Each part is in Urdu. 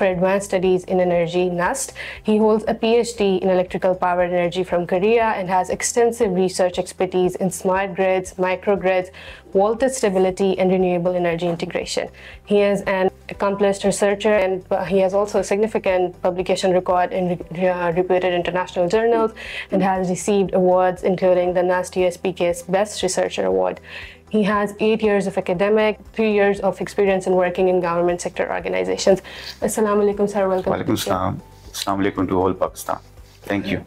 for Advanced Studies in Energy (NUST). He holds a PhD in electrical power and energy from Korea and has extensive research expertise in smart grids, microgrids, voltage stability, and renewable energy integration. He is an accomplished researcher and he has also a significant publication record in reputed international journals and has received awards including the NUST USPK's Best Researcher Award. He has 8 years of academic, 3 years of experience in working in government sector organizations. Assalamu alaikum sir, welcome. Walaikum salam. Assalamu alaikum to all Pakistan. Thank you.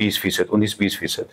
20%, 19-20%।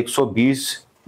120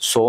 100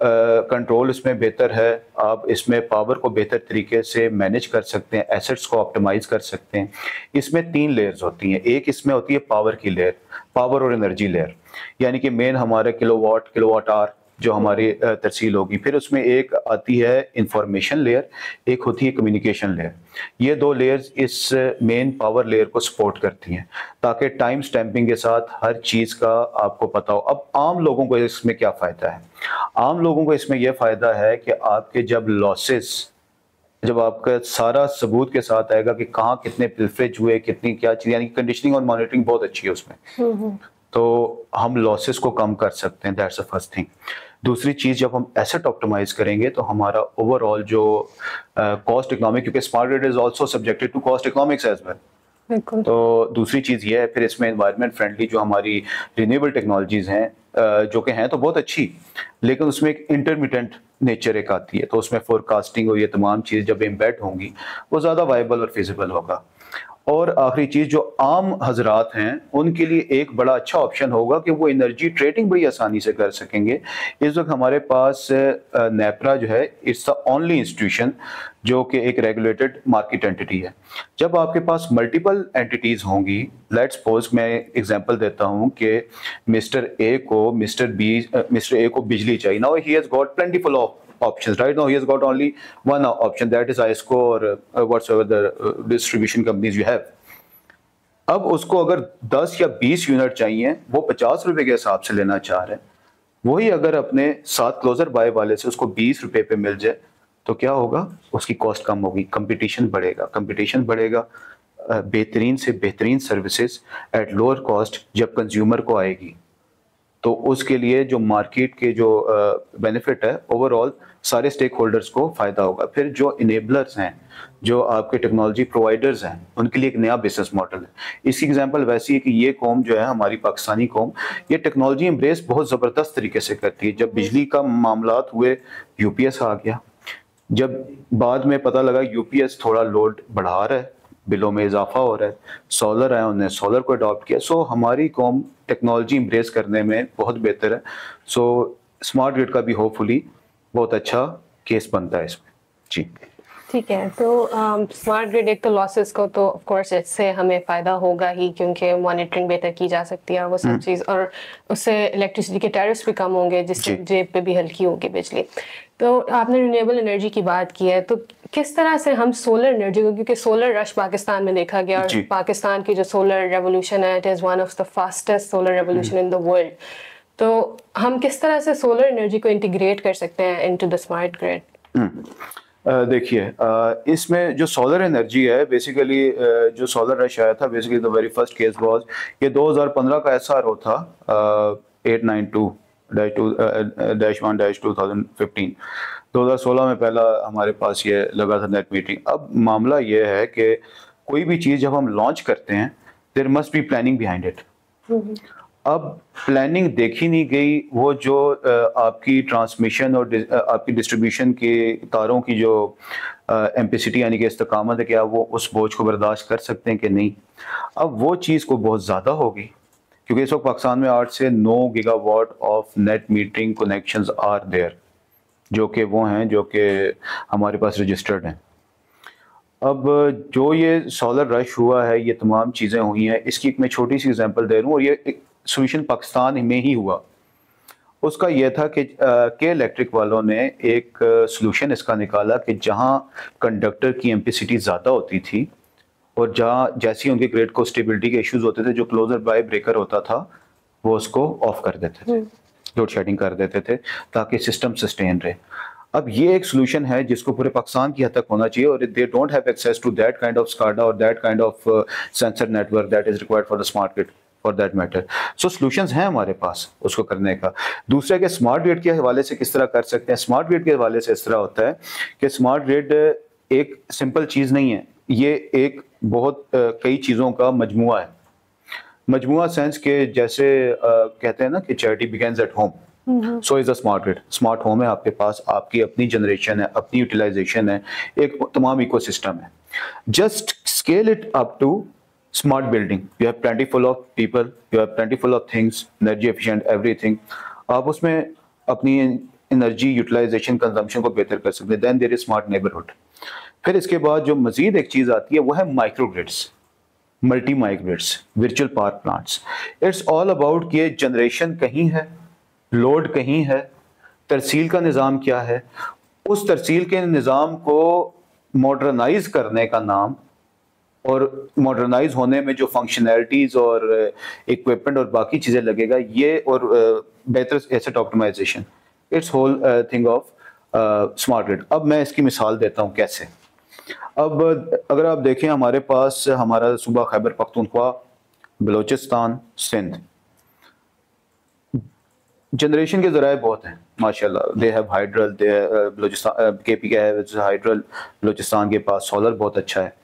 control اس میں بہتر ہے, آپ اس میں پاور کو بہتر طریقے سے مینیج کر سکتے ہیں, ایسٹس کو آپٹیمائز کر سکتے ہیں. اس میں 3 لیئرز ہوتی ہیں. ایک اس میں ہوتی ہے پاور کی لیئر, پاور اور انرجی لیئر, یعنی کہ مین ہمارے کلو واٹ آور جو ہماری ترسیل ہوگی. پھر اس میں ایک آتی ہے انفارمیشن لیئر, ایک ہوتی ہے کمیونیکیشن لیئر. یہ 2 لیئرز اس مین پاور لیئر کو سپورٹ کرتی ہیں تاکہ ٹائم سٹیمپنگ کے ساتھ ہر چیز کا آپ کو پتا ہو. اب عام لوگوں کو اس میں کیا فائدہ ہے؟ عام لوگوں کو اس میں یہ فائدہ ہے کہ آپ کے جب لاسز, جب آپ کا سارا ثبوت کے ساتھ آئے گا کہ کہاں کتنے پلفریج ہوئے, کتنی کیا چیز, یعنی کنڈیشننگ اور مانیٹرنگ بہت اچھی ہے اس میں, تو ہم لاسز کو کم کر سکتے ہیں. That's the first thing. دوسری چیز, جب ہم ایسٹ آپٹیمائز کریں گے تو ہمارا اوور آل جو کاسٹ اکنامک, کیونکہ smart grid is also subjected to cost economics as well. تو دوسری چیز یہ ہے پھر اس میں انوائرمنٹ فرینڈلی جو ہماری رینیویبل ٹیکنالوجیز ہیں, جو کہ ہیں تو بہت اچھی, لیکن اس میں ایک انٹرمیٹنٹ نیچر ایک آتی ہے, تو اس میں فور کاسٹنگ اور یہ تمام چیز جب امبیڈ ہوں گی وہ زیادہ وائبل اور فیزیبل ہوگا. اور آخری چیز, جو عام حضرات ہیں ان کے لیے ایک بڑا اچھا آپشن ہوگا کہ وہ انرجی ٹریڈنگ بڑی آسانی سے کر سکیں گے. اس وقت ہمارے پاس نیپرا جو ہے, اٹس دا اونلی انسٹیٹیوشن جو کہ ایک ریگولیٹڈ مارکیٹ اینٹی ہے. جب آپ کے پاس ملٹیپل اینٹیز ہوں گی, لیٹ سپوز میں ایگزامپل دیتا ہوں کہ مسٹر اے کو بجلی چاہیے. Now he has got plentiful of options. Right now he has got only one option, that is ISCO or whatsoever the distribution companies you have. اب اس کو اگر 10 یا 20 یونٹ چاہیے, وہ 50 روپے کے حساب سے لینا چاہ رہے ہیں. وہی اگر اپنے ساتھ کلوزر بائی والے سے اس کو 20 روپے پہ مل جائے تو کیا ہوگا, اس کی کاسٹ کم ہوگی, کمپٹیشن بڑھے گا, بہترین سے بہترین سروسز ایٹ لوور کاسٹ جب کنزیومر کو آئے گی, تو اس کے لیے جو مارکیٹ کے جو بینیفٹ ہے اوور آل سارے اسٹیک ہولڈرز کو فائدہ ہوگا. پھر جو انیبلرز ہیں, جو آپ کے ٹیکنالوجی پرووائڈرز ہیں, ان کے لیے ایک نیا بزنس ماڈل ہے. اس کی ایگزامپل ویسی ہے کہ یہ قوم جو ہے ہماری پاکستانی قوم, یہ ٹیکنالوجی امبریس بہت زبردست طریقے سے کرتی ہے. جب بجلی کا معاملات ہوئے یو پی ایس آ گیا, جب بعد میں پتہ لگا یو پی ایس تھوڑا لوڈ بڑھا رہا ہے, بلوں میں اضافہ ہو رہا ہے, سولر آئے, انہوں نے سولر کو اڈاپٹ کیا. سو ہماری قوم ٹیکنالوجی امبریس کرنے میں بہت بہتر ہے. سو اسمارٹ گرڈ کا بھی ہوپ فلی بہت اچھا کیس بنتا ہے اس میں. جی ٹھیک ہے. تو اسمارٹ گرڈ ایک تو لاسز کو تو آف کورس اس سے ہمیں فائدہ ہوگا ہی, کیونکہ مانیٹرنگ بہتر کی جا سکتی ہے اور وہ سب چیز, اور اس سے الیکٹریسٹی کے ٹیرفس بھی کم ہوں گے جس سے جیب پہ بھی ہلکی ہوگی بجلی. تو آپ نے رینیویبل انرجی کی بات کی ہے, تو کس طرح سے ہم سولر انرجی کو, کیونکہ سولر رش پاکستان میں دیکھا گیا, اور پاکستان کی جو سولر ریولوشن ہے, it is one of the fastest solar revolution in the world, تو ہم کس طرح سے سولر انرجی کو انٹیگریٹ کر سکتے ہیں انٹو دا اسمارٹ گرڈ؟ دیکھیے, اس میں جو سولر انرجی ہے, بیسیکلی جو سولر رش آیا تھا, basically the very first case was یہ 2015 کا ایس آر او تھا, 892-1-2015. 2016 میں پہلا ہمارے پاس یہ لگا تھا نیٹ میٹرنگ. اب معاملہ یہ ہے کہ کوئی بھی چیز جب ہم لانچ کرتے ہیں, there must be planning behind it. اب پلاننگ دیکھی نہیں گئی, وہ جو آپ کی ٹرانسمیشن اور آپ کی ڈسٹریبیوشن کی تاروں کی جو ایمپیسٹی یعنی کہ استقامت ہے, کیا وہ اس بوجھ کو برداشت کر سکتے ہیں کہ نہیں. اب وہ چیز کو بہت زیادہ ہوگی, کیونکہ اس وقت پاکستان میں 8 سے 9 gigawatt of net metering connections are there, جو کہ وہ ہیں جو کہ ہمارے پاس رجسٹرڈ ہیں. اب جو یہ سولر رش ہوا ہے, یہ تمام چیزیں ہوئی ہیں, اس کی ایک میں چھوٹی سی ایگزامپل دے رہا ہوں, اور یہ سولوشن پاکستان میں ہی ہوا. اس کا یہ تھا کہ الیکٹرک والوں نے ایک سولوشن اس کا نکالا کہ جہاں کنڈکٹر کی ایمپیسٹی زیادہ ہوتی تھی اور جہاں جیسی ان کے گریڈ کو اسٹیبلٹی کے ایشوز ہوتے تھے, جو کلوزر بائی بریکر ہوتا تھا وہ اس کو آف کر دیتے تھے, لوڈ شیڈنگ کر دیتے تھے تاکہ سسٹم سسٹین رہے. اب یہ ایک سولوشن ہے جس کو پورے پاکستان کی حد تک ہونا چاہیے, اور they don't have access to that kind of SCADA اور that kind of sensor network that is required for the smart grid for that meter. So solutions ہیں ہمارے پاس اس کو کرنے کا. دوسرا کہ اسمارٹ گرڈ کے حوالے سے کس طرح کر سکتے ہیں. اسمارٹ گرڈ کے حوالے سے اس طرح ہوتا ہے کہ اسمارٹ گرڈ ایک سمپل چیز نہیں ہے, یہ ایک بہت کئی چیزوں کا مجموعہ ہے. مجموعہ سینس کہ جیسے کہتے ہیں نا کہ charity begins at home, so is a smart grid. Smart home ہے آپ کے پاس, آپ کی اپنی جنریشن ہے, اپنی یوٹیلائزیشن ہے, ایک تمام ایکو سسٹم ہے. Just scale it up to smart building. You have plenty full of people, you have plenty full of things, energy efficient, everything. آپ اس میں اپنی انرجی یوٹیلائزیشن کنزمپشن کو بہتر کر سکتے ہیں. دین دیر از اسمارٹ نیبرہڈ. پھر اس کے بعد جو مزید ایک چیز آتی ہے وہ ہے micro grids, multi micro grids, virtual power plants. It's all about کہ جنریشن کہیں ہے, لوڈ کہیں ہے, ترسیل کا نظام کیا ہے, اس ترسیل کے نظام کو ماڈرنائز کرنے کا نام, اور ماڈرنائز ہونے میں جو فنکشنالٹیز اور اکوپمنٹ اور باقی چیزیں لگے گا یہ, اور بہتر asset optimization, it's whole thing of smart grid. اب میں اس کی مثال دیتا ہوں کیسے. اب اگر آپ دیکھیں ہمارے پاس ہمارا صوبہ خیبر پختونخوا, بلوچستان, سندھ, جنریشن کے ذرائع بہت ہیں ماشاءاللہ. دے ہیو ہائیڈرل, دے بلوچستان کے پی کے ہے ہائیڈرل, بلوچستان کے پاس سولر بہت اچھا ہے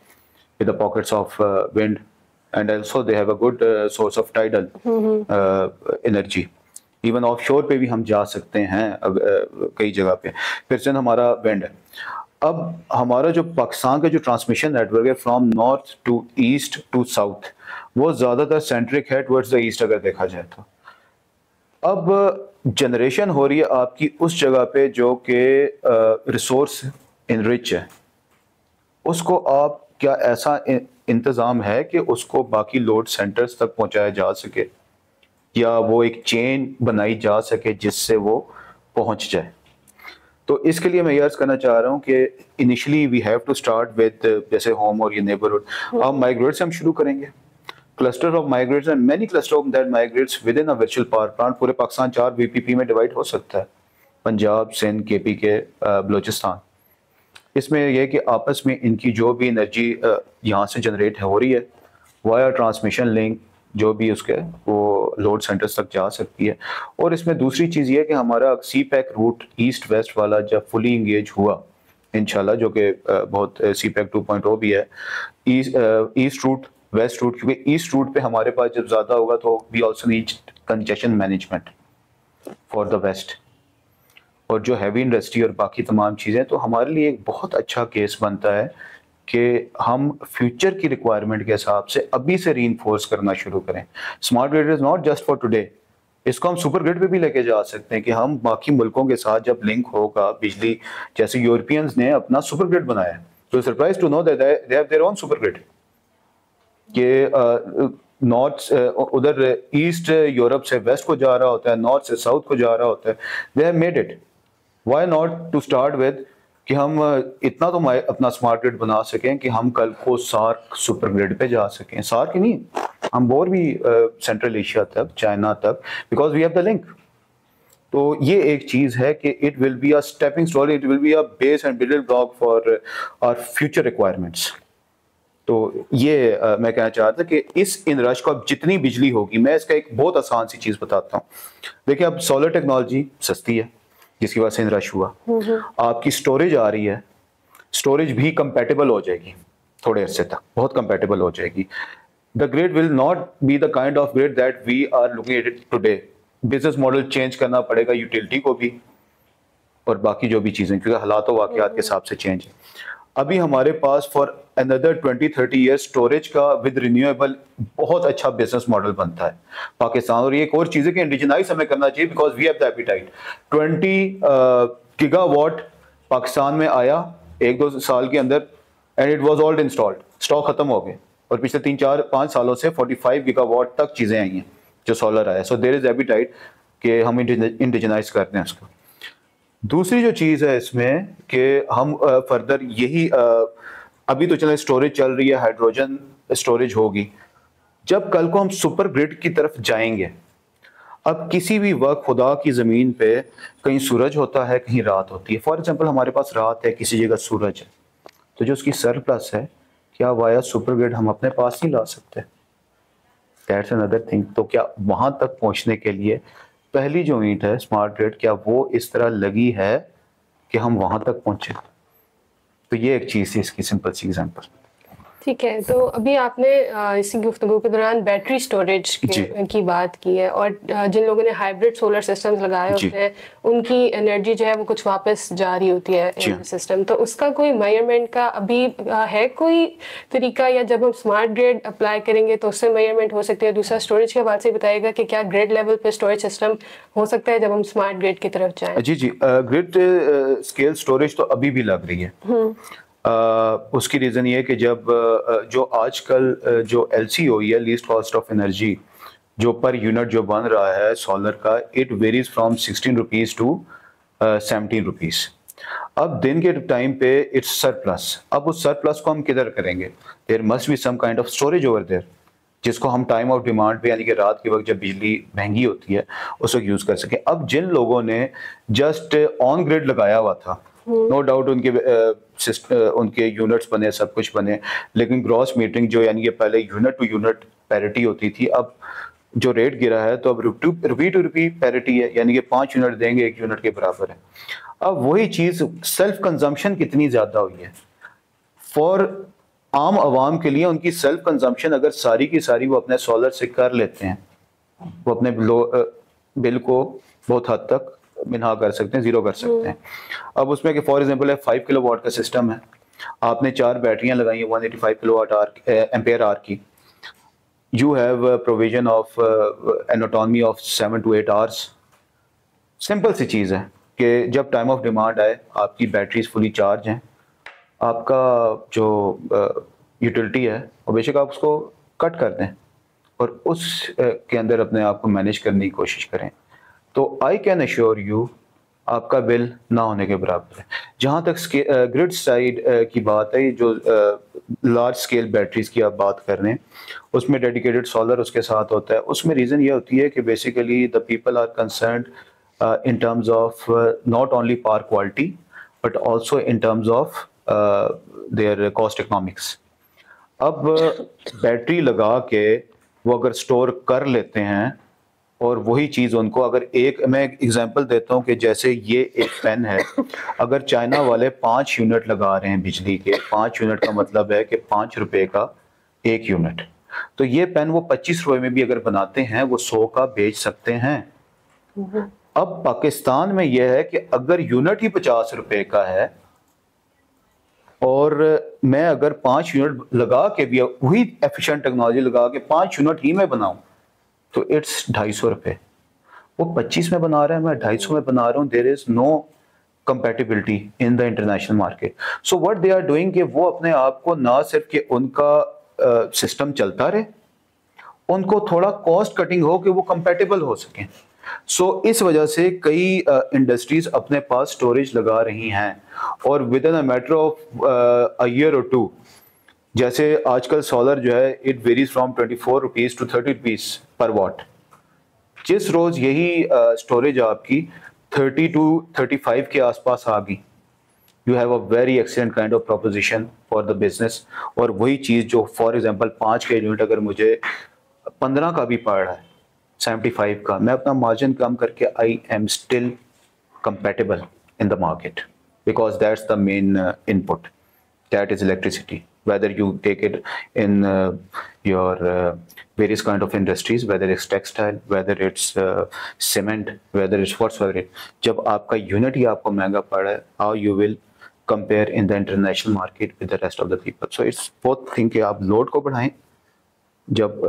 with the pockets of wind, and also they have a good source of tidal energy. Even of شور پہ بھی ہم جا سکتے ہیں کئی جگہ پہ. پھر سے ہمارا وینڈ ہے. اب ہمارا جو پاکستان کا جو ٹرانسمیشن نیٹ ورک ہے from north to east to south, وہ زیادہ تر سینٹرک ہے ٹورڈز دا ایسٹ اگر دیکھا جائے تو. اب جنریشن ہو رہی ہے آپ کی اس جگہ پہ جو کہ ریسورس انرچ ہے, اس کو آپ کیا ایسا انتظام ہے کہ اس کو باقی لوڈ سینٹرز تک پہنچایا جا سکے, یا وہ ایک چین بنائی جا سکے جس سے وہ پہنچ جائے. تو اس کے لیے میں یہ عرض کرنا چاہ رہا ہوں کہ initially we have to start with جیسے ہوم اور یہ نیبرہڈ. اب مائیگریٹ سے ہم شروع کریں گے. Cluster of microgrids and many cluster of that microgrids within a virtual power plant. پورے پاکستان 4 وی پی پی میں ڈیوائڈ ہو سکتا ہے, پنجاب, سندھ, کے پی کے, بلوچستان. اس میں یہ کہ آپس میں ان کی جو بھی انرجی یہاں سے جنریٹ ہو رہی ہے وایا ٹرانسمیشن لنک جو بھی اس کے وہ لوڈ سینٹرز تک جا سکتی ہے. اور اس میں دوسری چیز یہ ہے کہ ہمارا سی پیک روٹ ایسٹ ویسٹ والا جب فلی انگیج ہوا انشاءاللہ, جو کہ بہت سی پیک 2.0 بھی ہے, ایسٹ روٹ ویسٹ روٹ, کیونکہ ایسٹ روٹ پہ ہمارے پاس جب زیادہ ہوگا تو we also need congestion management for the west, اور جو ہیوی انڈسٹری اور باقی تمام چیزیں. تو ہمارے لیے ایک بہت اچھا کیس بنتا ہے کہ ہم فیوچر کی ریکوائرمنٹ کے حساب سے ابھی سے ری انفورس کرنا شروع کریں. Smart grid is not just for today, اس کو ہم سپر گرڈ پہ بھی لے کے جا سکتے ہیں کہ ہم باقی ملکوں کے ساتھ جب لنک ہوگا بجلی, جیسے یورپینز نے اپنا سپر گرڈ بنایا ہے, تو surprise to know that they have their own super grid, کہ نارتھ ادھر ایسٹ یورپ سے ویسٹ کو جا رہا ہوتا ہے, نارتھ سے ساؤتھ کو جا رہا ہوتا ہے. They have made it. Why not to start with کہ ہم اتنا تو اپنا اسمارٹ گرڈ بنا سکیں کہ ہم کل کو سارک سپر گرڈ پہ جا سکیں. سارک ہی نہیں, ہم اور بھی سینٹرل ایشیا تک, چائنا تک, because we have the link. تو یہ ایک چیز ہے کہ it will be a stepping stone, it will be a base and building block for our future requirements. تو یہ میں کہنا چاہ رہا تھا کہ اس انرش کو اب جتنی بجلی ہوگی, میں اس کا ایک بہت آسان سی چیز بتاتا ہوں. دیکھیں اب سولر ٹیکنالوجی سستی ہے جس کی وجہ سے انرش ہوا. آپ کی سٹوریج آ رہی ہے, سٹوریج بھی کمپیٹیبل ہو جائے گی تھوڑے عرصے تک, بہت کمپیٹیبل ہو جائے گی. The grid will not be the kind of grid that we are looking at it today. Business model change کرنا پڑے گا, یوٹیلٹی کو بھی اور باقی جو بھی چیزیں, کیونکہ حالات و واقعات کے حساب سے چینج ہے. ابھی ہمارے پاس فار اندر 20-30 ایئر اسٹوریج کا ود رینیویبل بہت اچھا بزنس ماڈل بنتا ہے پاکستان. اور یہ ایک اور چیز ہے کہ انڈیجنائز ہمیں کرنا چاہیے, because we have the appetite. 20 گیگا واٹ پاکستان میں آیا 1-2 سال کے اندر, and it was already installed, stock ختم ہو گئے. اور پچھلے 3-4-5 سالوں سے 45 گیگا واٹ تک چیزیں آئی ہیں جو سولر آیا. سو دیر از ایپیٹائٹ کہ ہم انڈیجنائز کرتے ہیں اس کو. دوسری جو چیز ہے اس میں کہ ہم فردر یہی ابھی تو چلیں اسٹوریج چل رہی ہے, ہائیڈروجن اسٹوریج ہوگی. جب کل کو ہم سپر گرڈ کی طرف جائیں گے, اب کسی بھی وقت خدا کی زمین پہ کہیں سورج ہوتا ہے, کہیں رات ہوتی ہے. فار ایگزامپل ہمارے پاس رات ہے, کسی جگہ سورج ہے, تو جو اس کی سرپلس ہے کیا وایا سپر گرڈ ہم اپنے پاس نہیں لا سکتے؟ That's another thing. تو کیا وہاں تک پہنچنے کے لیے پہلی جو اینٹ ہے اسمارٹ گرڈ, کیا وہ اس طرح لگی ہے کہ ہم وہاں تک پہنچے؟ تو یہ ایک چیز تھی اس کی سمپل سی ایگزامپل. ٹھیک ہے. تو ابھی آپ نے اسی گفتگو کے دوران بیٹری اسٹوریج کی بات کی ہے, اور جن لوگوں نے ہائبرڈ سولر سسٹمز لگائے ہوتے ہیں ان کی انرجی جو ہے وہ کچھ واپس جا رہی ہوتی ہے ان سسٹم. تو اس کا کوئی میئرمنٹ کا ابھی ہے کوئی طریقہ, یا جب ہم اسمارٹ گریڈ اپلائی کریں گے تو اس سے میئرمنٹ ہو سکتی ہے؟ دوسرا اسٹوریج کے حوالے سے بتائے گا کہ کیا گریڈ لیول پہ اسٹوریج سسٹم ہو سکتا ہے جب ہم اسمارٹ گریڈ کی طرف جائیں؟ جی گریڈ اسکیل اسٹوریج تو ابھی بھی لگ رہی ہے. اس کی ریزن یہ ہے کہ جب جو آج کل جو ایل سی ہوئی ہے, لیسٹ کاسٹ آف انرجی, جو پر یونٹ جو بن رہا ہے سولر کا, it varies from 16 rupees two 17 rupees. اب دن کے ٹائم پہ اٹس سرپلس. اب اس سرپلس کو ہم کدھر کریں گے؟ There must be some kind of storage over there, جس کو ہم ٹائم آف ڈیمانڈ پہ, یعنی کہ رات کے وقت جب بجلی مہنگی ہوتی ہے اس وقت یوز کر سکیں. اب جن لوگوں نے جسٹ آن گریڈ لگایا ہوا تھا, نو ڈاؤٹ ان کے یونٹس بنے, سب کچھ بنے, لیکن گراس میٹرنگ جو, یعنی کہ پہلے یونٹ ٹو یونٹ پیرٹی ہوتی تھی, اب جو ریٹ گرا ہے تو اب روپی ٹو روپی پیرٹی ہے, یعنی کہ 5 یونٹ دیں گے 1 یونٹ کے برابر ہے. اب وہی چیز سیلف کنزمپشن کتنی زیادہ ہوئی ہے فار عام عوام کے لیے. ان کی سیلف کنزمپشن اگر ساری کی ساری وہ اپنے سولر سے کر لیتے ہیں, وہ اپنے بل کو بہت حد تک منہا کر سکتے ہیں, زیرو کر سکتے ہیں. اب اس میں کہ فار ایگزامپل ہے 5 کلو واٹ کا سسٹم ہے, آپ نے 4 بیٹریاں لگائی ہیں 185 کلو واٹ ایمپیئر آر کی. You have provision of an autonomy of 7 to 8 hours. Simple سی چیز ہے کہ جب ٹائم آف ڈیمانڈ آئے, آپ کی بیٹریز فلی چارج ہیں, آپ کا جو یوٹیلٹی ہے وہ بے شک آپ اس کو کٹ کر دیں اور اس کے اندر اپنے آپ کو مینیج کرنے کی کوشش کریں, تو آئی کین ایشور یو آپ کا بل نہ ہونے کے برابر ہے. جہاں تک گریڈ سائڈ کی بات ہے, جو لارج اسکیل بیٹریز کی آپ بات کر رہے ہیں, اس میں ڈیڈیکیٹڈ سولر اس کے ساتھ ہوتا ہے. اس میں ریزن یہ ہوتی ہے کہ basically the people are concerned in terms of not only power quality but also in terms of their cost economics. اب بیٹری لگا کے وہ اگر سٹور کر لیتے ہیں, اور وہی چیز ان کو اگر میں ایک ایگزامپل دیتا ہوں کہ جیسے یہ ایک پین ہے, اگر چائنا والے 5 یونٹ لگا رہے ہیں بجلی کے, 5 یونٹ کا مطلب ہے کہ 5 روپے کا 1 یونٹ, تو یہ پین وہ 25 روپے میں بھی اگر بناتے ہیں وہ 100 کا بیچ سکتے ہیں. اب پاکستان میں یہ ہے کہ اگر یونٹ ہی 50 روپے کا ہے, اور میں اگر 5 یونٹ لگا کے بھی وہی ایفیشنٹ ٹیکنالوجی لگا کے 5 یونٹ ہی میں بناؤں تو اٹس 250 روپے. وہ 25 میں بنا رہا ہے, میں 250 میں بنا رہا ہوں. There is no compatibility in the international market. So what they are doing کہ وہ اپنے آپ کو نہ صرف کہ ان کا سسٹم چلتا رہے, ان کو تھوڑا کاسٹ کٹنگ ہو کہ وہ کمپیٹیبل ہو سکیں. سو اس وجہ سے کئی انڈسٹریز اپنے پاس سٹوریج لگا رہی ہیں, اور within a matter of a year or 2, جیسے آج کل سولر جو ہے it varies from 24 rupees to 30 rupees per watt. جس روز یہی سٹوریج آپ کی 30 to 35 کے آس پاس آ گئی, you have a very excellent kind of proposition for the business. اور وہی چیز جو فار ایگزامپل 5 کے یونٹ اگر مجھے 15 کا بھی پڑ رہا ہے 75 کا, میں اپنا مارجن کم کر کے I am still compatible in the market, because that's the main input, that is electricity. whether you take it in your various kind of industries, whether it's textile, whether it's cement, whether it's whatsoever it, جب آپ کا یونٹ ہی آپ کو مہنگا پڑا ہے, how you will compare in the international market with the rest of the people. So it's both thing کہ آپ لوڈ کو بڑھائیں, جب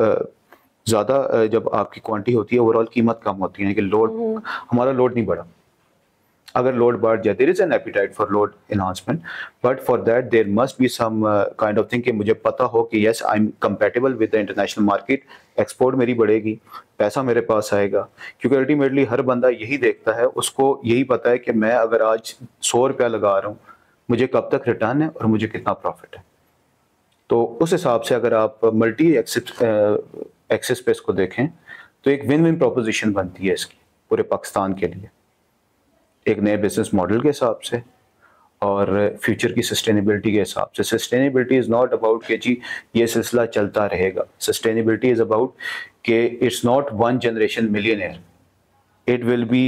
زیادہ جب آپ کی کوانٹٹی ہوتی ہے اوور آل قیمت کم ہوتی ہے, کہ لوڈ ہمارا لوڈ نہیں بڑھا. اگر لوڈ بڑھ جائے there is an appetite for load enhancement, but for that there must be some kind of thing کہ مجھے پتہ ہو کہ yes I'm compatible with the international market, export میری بڑھے گی, پیسہ میرے پاس آئے گا. کیونکہ الٹیمیٹلی ہر بندہ یہی دیکھتا ہے, اس کو یہی پتہ ہے کہ میں اگر آج 100 روپیہ لگا رہا ہوں مجھے کب تک ریٹرن ہے اور مجھے کتنا پروفٹ ہے. تو اس حساب سے اگر آپ ملٹی ایکسس پہ اس کو دیکھیں تو ایک ون ون پروپوزیشن بنتی ہے اس کی پورے پاکستان کے لیے, ایک نئے بزنس ماڈل کے حساب سے اور فیوچر کی سسٹینیبلٹی کے حساب سے. سسٹینیبلٹی از ناٹ اباؤٹ کہ جی یہ سلسلہ چلتا رہے گا. سسٹینیبلٹی از اباؤٹ کہ it's not one generation millionaire, it will be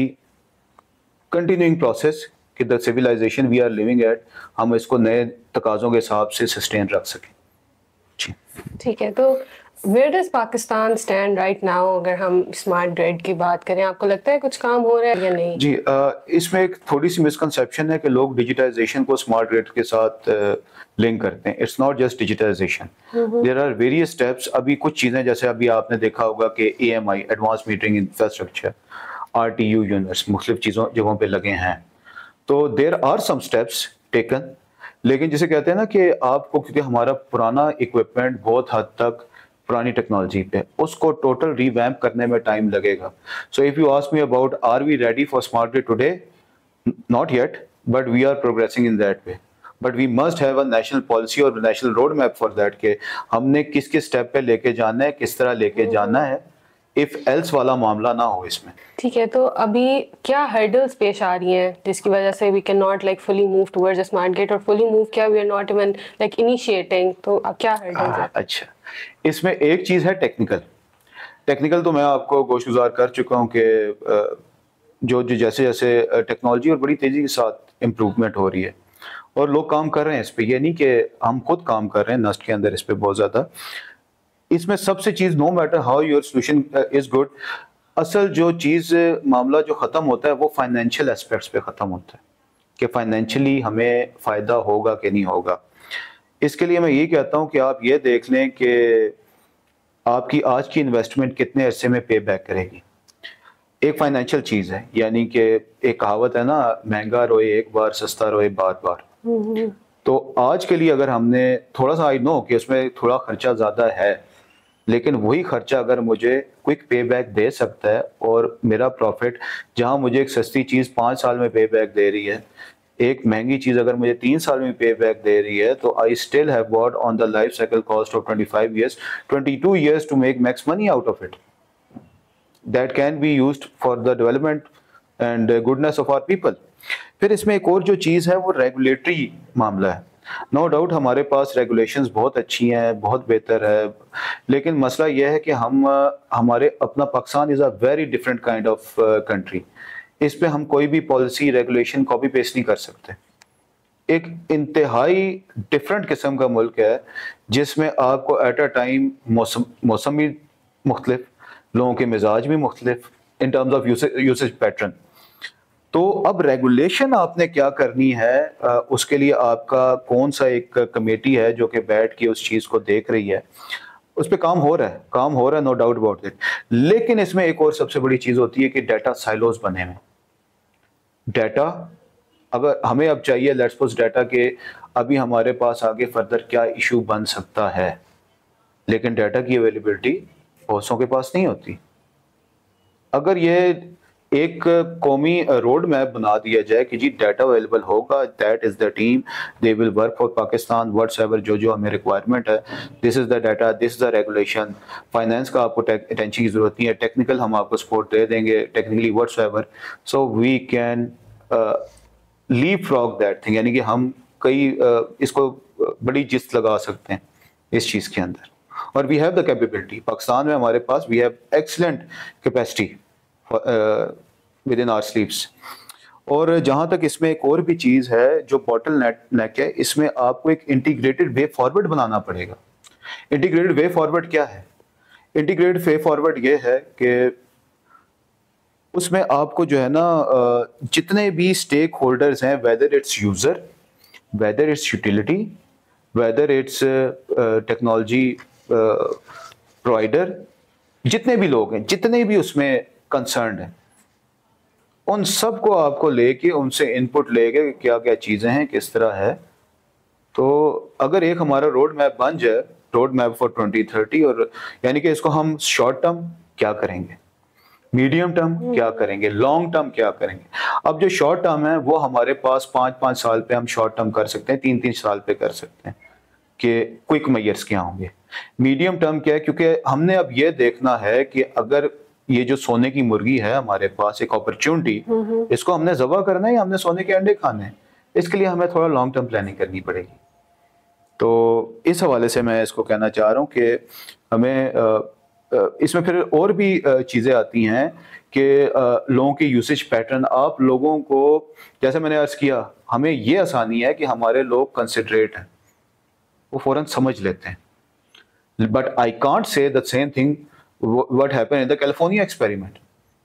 continuing process کہ the civilization we are living at, ہم اس کو نئے تقاضوں کے حساب سے سسٹین رکھ سکیں. جی ٹھیک ہے. تو where does Pakistan stand right now اگر ہم اسمارٹ گریڈ کی بات کریں؟ آپ کو لگتا ہے کچھ کام ہو رہا ہے یا نہیں؟ جی اس میں ایک تھوڑی سی مسکنسیپشن ہے کہ لوگ ڈیجیٹائزیشن کو اسمارٹ گریڈ کے ساتھ لنک کرتے ہیں. It's not just digitization, there are various steps. ابھی کچھ چیزیں جیسے ابھی آپ نے دیکھا ہوگا کہ AMI advance metering infrastructure, RTU units مختلف جگہوں پہ لگے ہیں. تو there are some steps taken, لیکن جسے کہتے ہیں نا کہ آپ کو کیونکہ ہمارا پرانا اکوپمنٹ بہت حد تک پرانی ٹیکنالوجی پہ، اس کو ٹوٹل ری ویمپ کرنے میں ٹائم لگے گا. So if you ask me about are we ready for smart grid today, not yet, but we are progressing in that way. But we must have a national policy اور national road map for that کہ ہم نے کس کس اسٹیپ پہ لے کے جانا ہے، کس طرح لے کے جانا ہے، اف ایلس والا معاملہ نہ ہو اس میں. ٹھیک ہے. تو ابھی کیا ہرڈلس پیش آ رہی ہیں جس کی وجہ سے we can not like fully move towards smart grid, اور فلی موو کیا we are not even like initiating? تو اب کیا ہرڈلس ہیں؟ اچھا، اس میں ایک چیز ہے ٹیکنیکل تو میں آپ کو گوش گزار کر چکا ہوں کہ جو جیسے جیسے ٹیکنالوجی اور بڑی تیزی کے ساتھ امپروومنٹ ہو رہی ہے اور لوگ کام کر رہے ہیں اس پہ. یہ نہیں کہ ہم خود کام کر رہے ہیں نسٹ کے اندر اس پہ بہت زیادہ. اس میں سب سے چیز، no matter how your solution is good, اصل جو چیز معاملہ جو ختم ہوتا ہے وہ فائنینشیل اسپیکٹس پہ ختم ہوتا ہے کہ فائنینشلی ہمیں فائدہ ہوگا کہ نہیں ہوگا. اس کے لیے میں یہ کہتا ہوں کہ آپ یہ دیکھ لیں کہ آپ کی آج کی انویسٹمنٹ کتنے عرصے میں پے بیک کرے گی. ایک فائنینشیل چیز ہے، یعنی کہ ایک کہاوت ہے نا، مہنگا روئے ایک بار، سستا روئے بار بار. تو آج کے لیے اگر ہم نے تھوڑا سا، آئی نو کہ اس میں تھوڑا خرچہ زیادہ ہے، لیکن وہی خرچہ اگر مجھے کوئک پے بیک دے سکتا ہے اور میرا پروفٹ جہاں مجھے ایک سستی چیز 5 سال میں پے بیک دے رہی ہے، ایک مہنگی چیز اگر مجھے 3 سال میں پے بیک دے رہی ہے، تو I still have got on the life cycle cost of 25 years 22 years to make max money out of it that can be used for the development and goodness of our people. پھر اس میں ایک اور جو چیز ہے وہ ریگولیٹری معاملہ ہے. نو ڈاؤٹ ہمارے پاس ریگولیشنز بہت اچھی ہیں، بہت بہتر ہے، لیکن مسئلہ یہ ہے کہ ہمارے اپنا Pakistan is a very different kind of country. اس پہ ہم کوئی بھی پالیسی ریگولیشن کاپی پیسٹ نہیں کر سکتے. ایک انتہائی ڈفرینٹ قسم کا ملک ہے جس میں آپ کو ایٹ اے ٹائم موسم بھی مختلف، لوگوں کے مزاج بھی مختلف in terms of usage pattern. تو اب ریگولیشن آپ نے کیا کرنی ہے، اس کے لیے آپ کا کون سا ایک کمیٹی ہے جو کہ بیٹھ کے اس چیز کو دیکھ رہی ہے، اس پہ کام ہو رہا ہے، نو ڈاؤٹ اباؤٹ اٹ. لیکن اس میں ایک اور سب سے بڑی چیز ہوتی ہے کہ ڈیٹا سائلوز بنے ہوئے. ڈیٹا اگر ہمیں اب چاہیے، لیٹس سپوز ڈیٹا کہ ابھی ہمارے پاس آگے فردر کیا ایشو بن سکتا ہے، لیکن ڈیٹا کی اویلیبلٹی بہتوں کے پاس نہیں ہوتی. اگر یہ ایک قومی روڈ میپ بنا دیا جائے کہ جی ڈیٹا اویلیبل ہوگا، that is the team they will work for Pakistan whatsoever, جو ہمیں ریکوائرمنٹ ہے، this is the data, this is the regulation. Finance کا آپ کو اٹینشن کی ضرورت نہیں ہے، ٹیکنیکل ہم آپ کو سپورٹ دے دیں گے technically whatsoever. So we can leapfrog that thing, یعنی کہ ہم کئی اس کو بڑی جست لگا سکتے ہیں اس چیز کے اندر. اور we have the capability, Pakistan میں ہمارے پاس we have excellent capacity within ourselves. اور جہاں تک اس میں ایک اور بھی چیز ہے جو باٹل نیک ہے، اس میں آپ کو ایک انٹیگریٹڈ وے فارورڈ بنانا پڑے گا. انٹیگریٹڈ وے فارورڈ کیا ہے؟ انٹیگریٹڈ وے فارورڈ یہ ہے کہ اس میں آپ کو جو ہے نا جتنے بھی اسٹیک ہولڈرز ہیں، whether it's user, whether it's utility, whether it's technology provider, جتنے بھی لوگ ہیں، جتنے بھی اس میں کنسرنڈ ہیں، ان سب کو آپ کو لے کے ان سے ان پٹ لے کے کیا کیا چیزیں ہیں، کس طرح ہے. تو اگر ایک ہمارا روڈ میپ بن جائے، روڈ میپ فار 2030، اور یعنی کہ اس کو ہم شارٹ ٹرم کیا کریں گے، میڈیم ٹرم کیا کریں گے، لانگ ٹرم کیا کریں گے. اب جو شارٹ ٹرم ہے وہ ہمارے پاس 5 سال پہ ہم شارٹ ٹرم کر سکتے ہیں، 3 سال پہ کر سکتے ہیں کہ کوئک میئرس کیا ہوں گے. میڈیم ٹرم کیا ہے؟ کیونکہ ہم نے اب یہ دیکھنا ہے کہ اگر یہ جو سونے کی مرغی ہے ہمارے پاس ایک اپرچونٹی، اس کو ہم نے ذبح کرنا ہے یا ہم نے سونے کے انڈے کھانے ہیں، اس کے لیے ہمیں تھوڑا لانگ ٹرم پلاننگ کرنی پڑے گی. تو اس حوالے سے میں اس کو کہنا چاہ رہا ہوں کہ ہمیں اس میں پھر اور بھی چیزیں آتی ہیں کہ لوگوں کی یوسیج پیٹرن. آپ لوگوں کو، جیسے میں نے عرض کیا، ہمیں یہ آسانی ہے کہ ہمارے لوگ کنسیڈریٹ ہیں، وہ فوراً سمجھ لیتے ہیں. But I can't say the same thing what happened in the California experiment.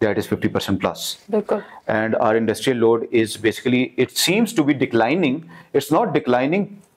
that is 50% plus. And our industrial load is basically, it seems to be declining. It's not declining.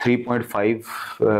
3.5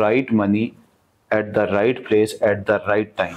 right money at the right place at the right time,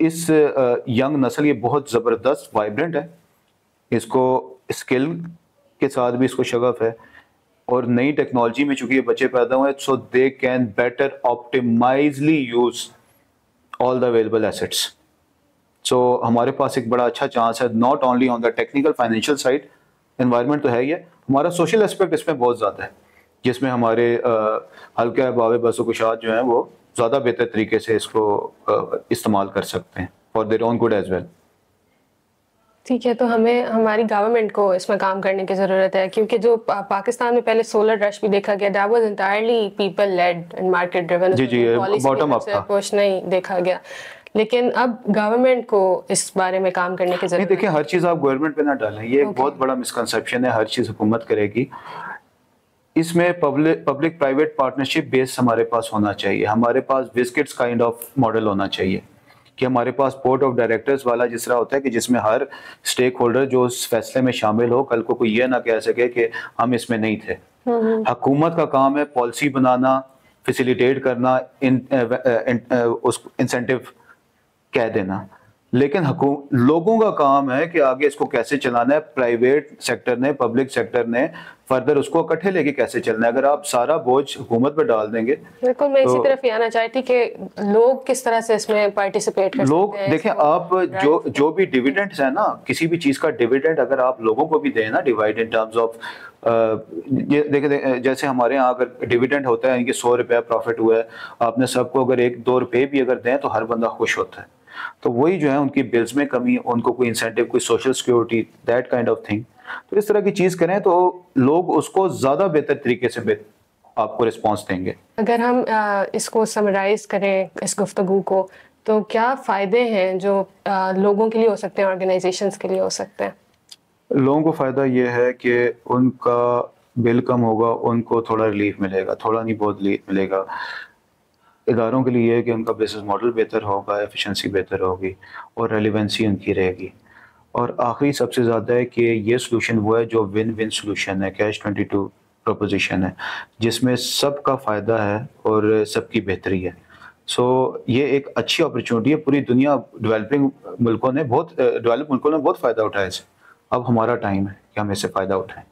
اس ینگ نسل یہ بہت زبردست وائبرنٹ ہے، اس کو اسکل کے ساتھ بھی اس کو شغف ہے، اور نئی ٹیکنالوجی میں چونکہ یہ بچے پیدا ہوئے so they can better optimally use all the available assets. So ہمارے پاس ایک بڑا اچھا چانس ہے، not only on the technical financial side, environment تو ہے ہی ہے، ہمارا سوشل اسپیکٹ اس میں بہت زیادہ ہے، جس میں ہمارے حلقہ باب بس و گشاد جو ہیں وہ زیادہ بہتر طریقے سے اس کو استعمال کر سکتے ہیں for their own good as well. ٹھیک ہے، تو ہمیں ہماری گورنمنٹ کو اس میں کام کرنے کی ضرورت ہے، کیونکہ جو پاکستان میں پہلے سولر رش بھی دیکھا گیا، that was entirely people led and market driven, جی باٹم اپ تھا، کچھ نہیں دیکھا گیا. لیکن اب گورنمنٹ کو اس بارے میں کام کرنے کی ضرورت ہے. دیکھیں ہر چیز آپ گورنمنٹ پہ نہ ڈالیں، یہ ایک بہت بڑا مسکنسیپشن ہے، ہر چیز حکومت کرے گی. اس میں پبلک پرائیویٹ پارٹنرشپ بیس ہمارے پاس ہونا چاہیے، ہمارے پاس بسکٹس کائنڈ آف ماڈل ہونا چاہیے کہ ہمارے پاس بورڈ آف ڈائریکٹرز والا جس طرح ہوتا ہے کہ جس میں ہر اسٹیک ہولڈر جو اس فیصلے میں شامل ہو، کل کو کوئی یہ نہ کہہ سکے کہ ہم اس میں نہیں تھے. حکومت کا کام ہے پالیسی بنانا، فیسیلیٹیٹ کرنا، انسینٹیو کہہ دینا، لیکن لوگوں کا کام ہے کہ آگے اس کو کیسے چلانا ہے. پرائیویٹ سیکٹر نے، پبلک سیکٹر نے فردر اس کو اکٹھے لے کے کیسے چلنا ہے. اگر آپ سارا بوجھ حکومت پہ ڈال دیں گے، بالکل میں اسی طرف یہ آنا چاہتی کہ لوگ کس طرح سے اس میں پارٹیسپیٹ کر سکتے ہیں. لوگ دیکھیں، آپ جو بھی ڈیویڈنڈز ہیں نا، کسی بھی چیز کا ڈیویڈنڈ اگر آپ لوگوں کو بھی دیں نا، ڈیوائڈ ان ٹرمز آف دیکھیں جیسے ہمارے ہاں اگر ڈیویڈنڈ ہوتا ہے، یعنی کہ 100 روپیہ پروفٹ ہوا ہے، آپ نے سب کو اگر 1-2 روپے بھی اگر دیں تو ہر بندہ خوش ہوتا ہے. تو وہی جو ہے ان کی بلز میں کمی، ان کو کوئی انسینٹیو، کوئی social security, that kind of thing. تو اس طرح کی چیز کریں تو لوگ اس کو زیادہ بہتر طریقے سے آپ کو رسپانس دیں گے. اگر ہم اس کو سمرائز کریں اس گفتگو کو، تو کیا فائدے ہیں جو لوگوں کے لیے ہو سکتے ہیں، آرگنائزیشنز کے لیے ہو سکتے ہیں؟ لوگوں کو فائدہ یہ ہے کہ ان کا بل کم ہوگا، ان کو تھوڑا ریلیف ملے گا، تھوڑا نہیں بہت ریلیف ملے گا. اداروں کے لیے یہ ہے کہ ان کا بزنس ماڈل بہتر ہوگا، ایفیشنسی بہتر ہوگی، اور ریلیونسی ان کی رہے گی. اور آخری سب سے زیادہ ہے کہ یہ سلوشن وہ ہے جو ون ون سلوشن ہے، کیش 22 پروپوزیشن ہے، جس میں سب کا فائدہ ہے اور سب کی بہتری ہے. سو یہ ایک اچھی اپرچونٹی ہے. پوری دنیا ڈیولپ ملکوں نے بہت فائدہ اٹھایا ہے اس سے. اب ہمارا ٹائم ہے کہ ہم اس سے فائدہ اٹھائیں.